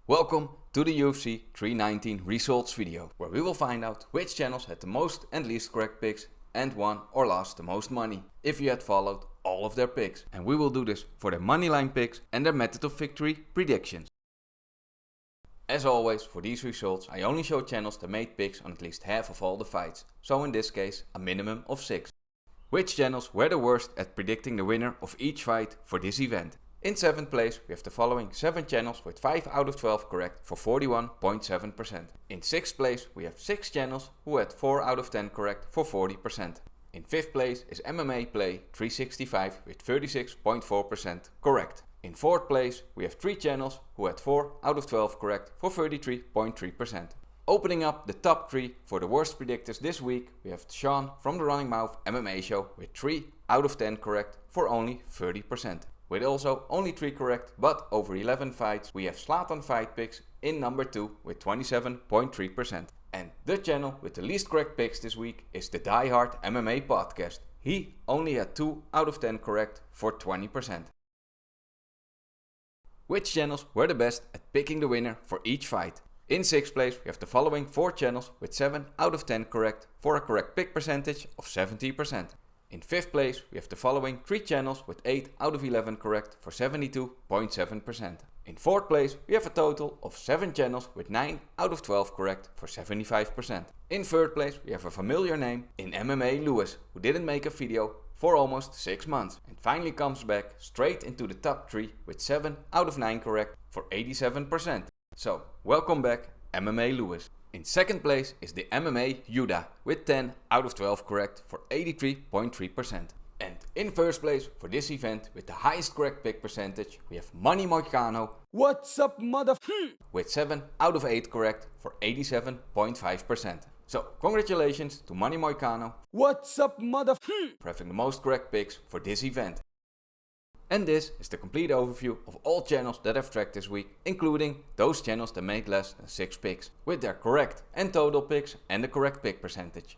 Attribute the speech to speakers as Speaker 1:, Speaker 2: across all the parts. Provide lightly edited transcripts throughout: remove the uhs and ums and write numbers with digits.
Speaker 1: Welcome to the UFC 319 results video, where we will find out which channels had the most and least correct picks and won or lost the most money if you had followed all of their picks. And we will do this for their moneyline picks and their method of victory predictions. As always, for these results I only show channels that made picks on at least half of all the fights, so in this case a minimum of 6. Which channels were the worst at predicting the winner of each fight for this event? In 7th place we have the following 7 channels with 5 out of 12 correct for 41.7%. In 6th place we have 6 channels who had 4 out of 10 correct for 40%. In 5th place is MMA Play 365 with 36.4% correct. In 4th place we have 3 channels who had 4 out of 12 correct for 33.3%. Opening up the top 3 for the worst predictors this week, we have Sean from the Running Mouth MMA show with 3 out of 10 correct for only 30%. With also only 3 correct but over 11 fights, we have Zlatan Fight Picks in number 2 with 27.3%. And the channel with the least correct picks this week is the Die Hard MMA podcast. He only had 2 out of 10 correct for 20%. Which channels were the best at picking the winner for each fight? In 6th place we have the following 4 channels with 7 out of 10 correct for a correct pick percentage of 70%. In 5th place we have the following 3 channels with 8 out of 11 correct for 72.7%. In 4th place we have a total of 7 channels with 9 out of 12 correct for 75%. In 3rd place we have a familiar name in MMA, Lewis, who didn't make a video for almost 6 months and finally comes back straight into the top 3 with 7 out of 9 correct for 87%. So welcome back MMA Lewis. In 2nd place is the MMA Yuda with 10 out of 12 correct for 83.3%. And in 1st place for this event with the highest correct pick percentage we have Money Moicano.
Speaker 2: What's up,
Speaker 1: With 7 out of 8 correct for 87.5%. So congratulations to Money Moicano.
Speaker 2: What's up,
Speaker 1: For having the most correct picks for this event. And this is the complete overview of all channels that I've tracked this week, including those channels that made less than 6 picks, with their correct and total picks and the correct pick percentage.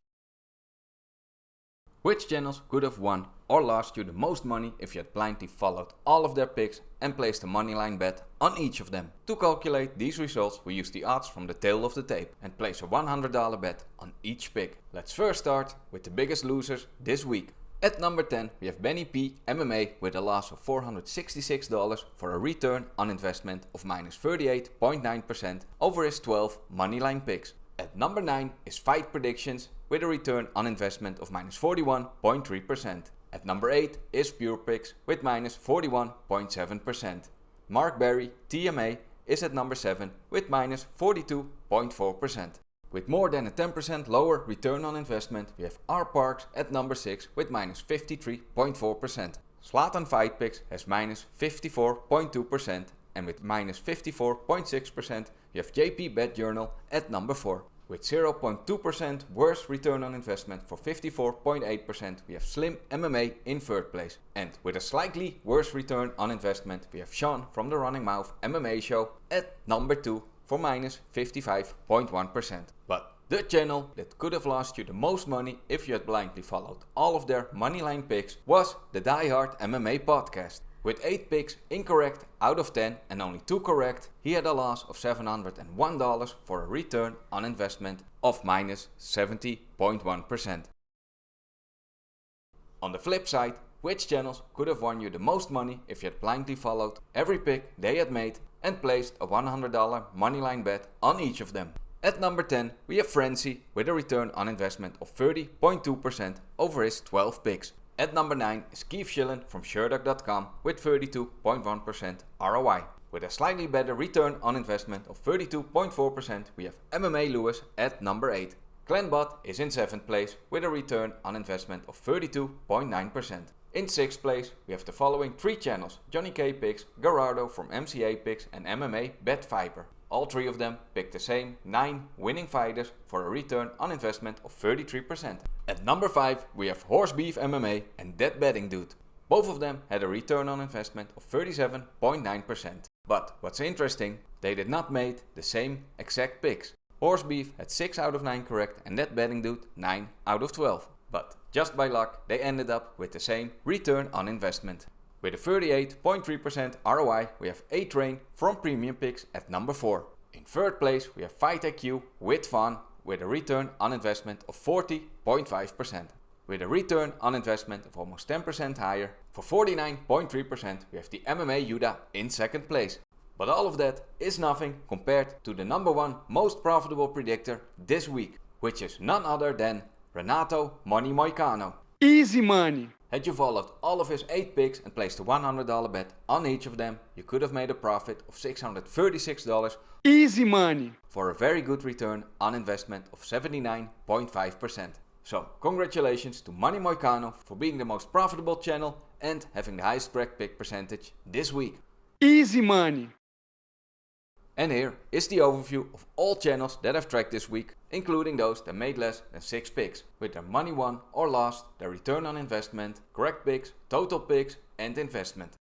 Speaker 1: Which channels could have won or lost you the most money if you had blindly followed all of their picks and placed a moneyline bet on each of them? To calculate these results we use the odds from the tail of the tape and place a $100 bet on each pick. Let's first start with the biggest losers this week. At number 10 we have Benny P MMA with a loss of $466 for a return on investment of minus 38.9% over his 12 moneyline picks. At number 9 is Fight Predictions with a return on investment of minus 41.3%. At number 8 is Pure Picks with minus 41.7%. Mark Berry TMA is at number 7 with minus 42.4%. With more than a 10% lower return on investment, we have R Parks at number 6 with minus 53.4%. Zlatan Fight Picks has minus 54.2%, and with minus 54.6% we have JP Bet Journal at number 4. With 0.2% worse return on investment for 54.8% we have Slim MMA in 3rd place. And with a slightly worse return on investment we have Sean from the Running Mouth MMA show at number 2 for minus 55.1%. But the channel that could have lost you the most money if you had blindly followed all of their moneyline picks was the Die Hard MMA podcast. With 8 picks incorrect out of 10 and only 2 correct, he had a loss of $701 for a return on investment of minus 70.1%. On the flip side, which channels could have won you the most money if you had blindly followed every pick they had made and placed a $100 moneyline bet on each of them? At number 10 we have Frenzy with a return on investment of 30.2% over his 12 picks. At number 9 is Keith Schillen from Sherdock.com with 32.1% ROI. With a slightly better return on investment of 32.4% we have MMA Lewis at number 8. Glenn Butt is in 7th place with a return on investment of 32.9%. In 6th place we have the following 3 channels: Johnny K Picks, Gerardo from MCA Picks and MMA Bet Viper. All 3 of them picked the same 9 winning fighters for a return on investment of 33%. At number 5 we have Horse Beef MMA and Dead Betting Dude. Both of them had a return on investment of 37.9%. But what's interesting, they did not make the same exact picks. Horse Beef had 6 out of 9 correct and Dead Betting Dude 9 out of 12. But just by luck they ended up with the same return on investment. With a 38.3% ROI, we have A-Train from Premium Picks at number 4. In third place, we have Fight IQ with Fun with a return on investment of 40.5%. With a return on investment of almost 10% higher, for 49.3% we have the MMA Yuda in second place. But all of that is nothing compared to the number 1 most profitable predictor this week, which is none other than Renato Money Moicano.
Speaker 2: Easy money!
Speaker 1: Had you followed all of his 8 picks and placed a $100 bet on each of them, you could have made a profit of $636.
Speaker 2: Easy money!
Speaker 1: For a very good return on investment of 79.5%. So, congratulations to Money Moicano for being the most profitable channel and having the highest correct pick percentage this week.
Speaker 2: Easy money!
Speaker 1: And here is the overview of all channels that I've tracked this week, including those that made less than 6 picks, with their money won or lost, their return on investment, correct picks, total picks and investment.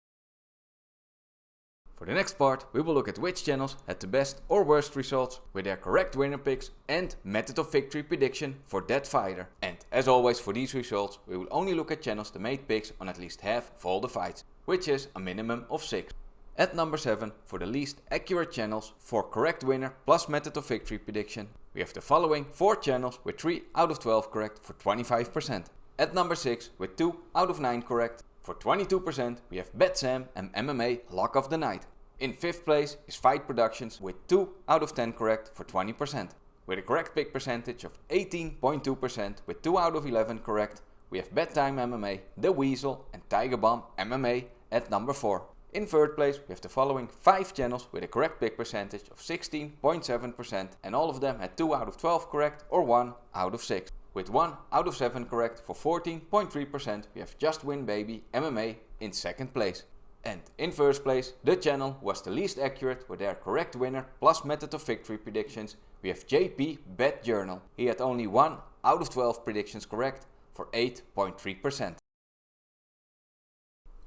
Speaker 1: For the next part, we will look at which channels had the best or worst results with their correct winner picks and method of victory prediction for that fighter. And as always for these results, we will only look at channels that made picks on at least half of all the fights, which is a minimum of 6. At number 7, for the least accurate channels for correct winner plus method of victory prediction, we have the following 4 channels with 3 out of 12 correct for 25%. At number 6, with 2 out of 9 correct, for 22%, we have Bet Sam and MMA Lock of the Night. In 5th place is Fight Productions with 2 out of 10 correct for 20%. With a correct pick percentage of 18.2% with 2 out of 11 correct, we have Bedtime MMA, The Weasel and Tiger Bomb MMA at number 4. In 3rd place, we have the following 5 channels with a correct pick percentage of 16.7% and all of them had 2 out of 12 correct or 1 out of 6. With 1 out of 7 correct for 14.3%, we have Just Win Baby MMA in 2nd place. And in 1st place, the channel was the least accurate with their correct winner plus method of victory predictions. We have JP Bet Journal. He had only 1 out of 12 predictions correct for 8.3%.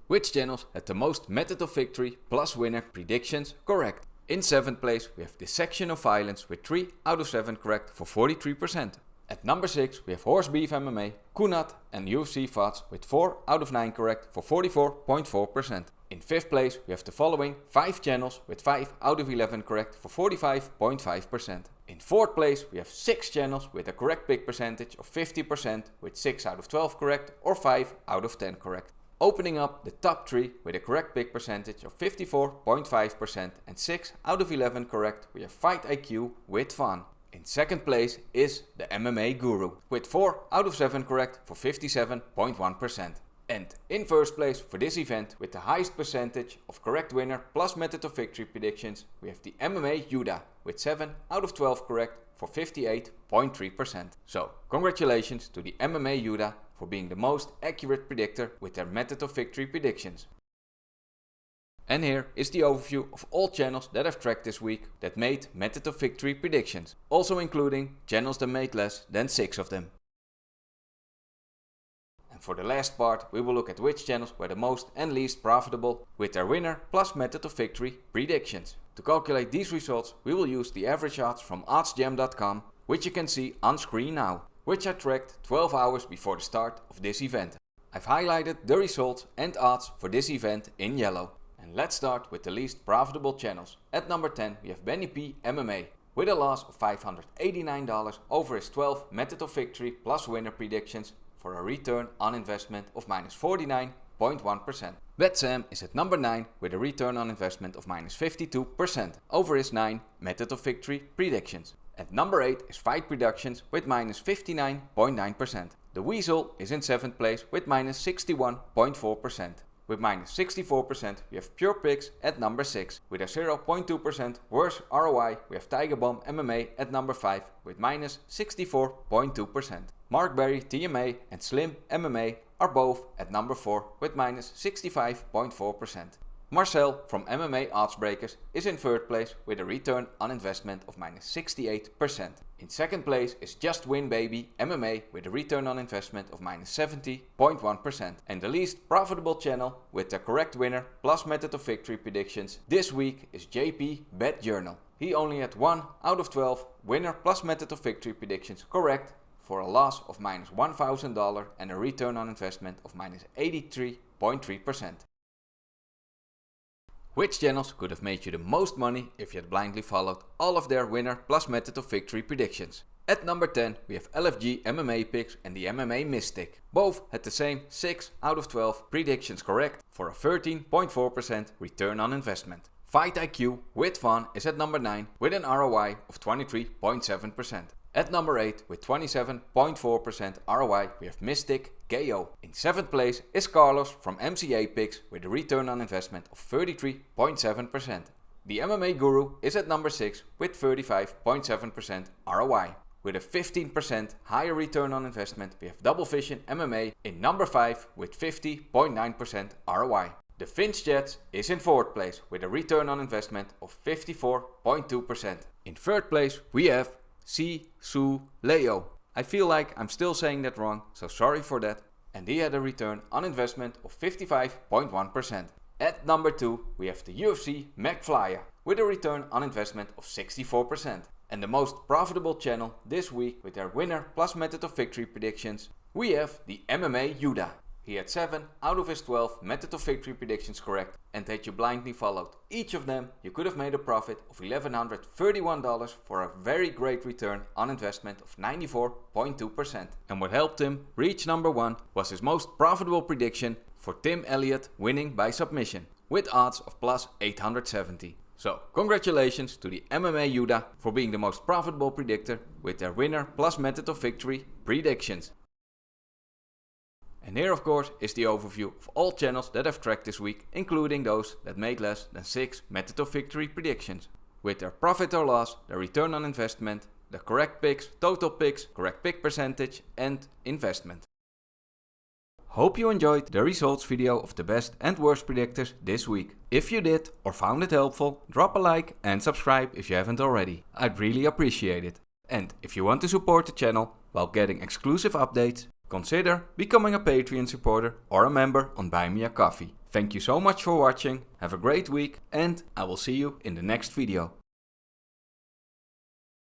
Speaker 1: Which channels had the most method of victory plus winner predictions correct? In 7th place, we have Dissection of Violence with 3 out of 7 correct for 43%. At number 6, we have Horse Beef MMA, Kunat and UFC Fats with 4 out of 9 correct for 44.4%. In 5th place, we have the following 5 channels with 5 out of 11 correct for 45.5%. In 4th place, we have 6 channels with a correct pick percentage of 50% with 6 out of 12 correct or 5 out of 10 correct. Opening up the top 3 with a correct pick percentage of 54.5% and 6 out of 11 correct, we have Fight IQ with Fun. In 2nd place is the MMA Guru with 4 out of 7 correct for 57.1%. And in 1st place for this event with the highest percentage of correct winner plus method of victory predictions, we have the MMA Yuda with 7 out of 12 correct for 58.3%. So congratulations to the MMA Yuda for being the most accurate predictor with their method of victory predictions. And here is the overview of all channels that I've tracked this week that made method of victory predictions, also including channels that made less than 6 of them. And for the last part, we will look at which channels were the most and least profitable with their winner plus method of victory predictions. To calculate these results, we will use the average odds from oddsjam.com, which you can see on screen now, which I tracked 12 hours before the start of this event. I've highlighted the results and odds for this event in yellow. And let's start with the least profitable channels. At number 10 we have Benny P MMA with a loss of $589 over his 12 method of victory plus winner predictions for a return on investment of minus 49.1%. Bet Sam is at number 9 with a return on investment of minus 52% over his 9 method of victory predictions. At number 8 is Fight Productions with minus 59.9%. The Weasel is in 7th place with minus 61.4%. With minus 64%, we have Pure Picks at number 6. With a 0.2% worse ROI, we have Tiger Bomb MMA at number 5 with minus 64.2%. Mark Berry TMA and Slim MMA are both at number 4 with minus 65.4%. Marcel from MMA Oddsbreakers is in 3rd place with a return on investment of minus 68%. In 2nd place is Just Win Baby MMA with a return on investment of minus 70.1%. And the least profitable channel with the correct winner plus method of victory predictions this week is JP Bet Journal. He only had 1 out of 12 winner plus method of victory predictions correct for a loss of minus $1,000 and a return on investment of minus 83.3%. Which channels could have made you the most money if you had blindly followed all of their winner plus method of victory predictions? At number 10 we have LFG MMA Picks and the MMA Mystic. Both had the same 6 out of 12 predictions correct for a 13.4% return on investment. Fight IQ with Fun is at number 9 with an ROI of 23.7%. At number 8 with 27.4% ROI we have Mystic KO. In 7th place is Carlos from MCA Picks with a return on investment of 33.7%. The MMA Guru is at number 6 with 35.7% ROI. With a 15% higher return on investment we have Double Vision MMA in number 5 with 50.9% ROI. The Finch Jets is in 4th place with a return on investment of 54.2%. In 3rd place we have Su Leo. I feel like I'm still saying that wrong, so sorry for that. And he had a return on investment of 55.1%. At number 2 we have the UFC McFlyer with a return on investment of 64%. And the most profitable channel this week with their winner plus method of victory predictions, we have the MMA Yuda. He had 7 out of his 12 method of victory predictions correct, and had you blindly followed each of them, you could have made a profit of $1,131 for a very great return on investment of 94.2%. And what helped him reach number 1 was his most profitable prediction for Tim Elliott winning by submission, with odds of plus 870. So, congratulations to the MMA Yuda for being the most profitable predictor with their winner plus method of victory predictions. And here of course is the overview of all channels that I've tracked this week, including those that made less than 6 method of victory predictions. With their profit or loss, their return on investment, the correct picks, total picks, correct pick percentage and investment. Hope you enjoyed the results video of the best and worst predictors this week. If you did or found it helpful, drop a like and subscribe if you haven't already. I'd really appreciate it. And if you want to support the channel while getting exclusive updates, consider becoming a Patreon supporter or a member on Buy Me a Coffee. Thank you so much for watching, have a great week, and I will see you in the next video.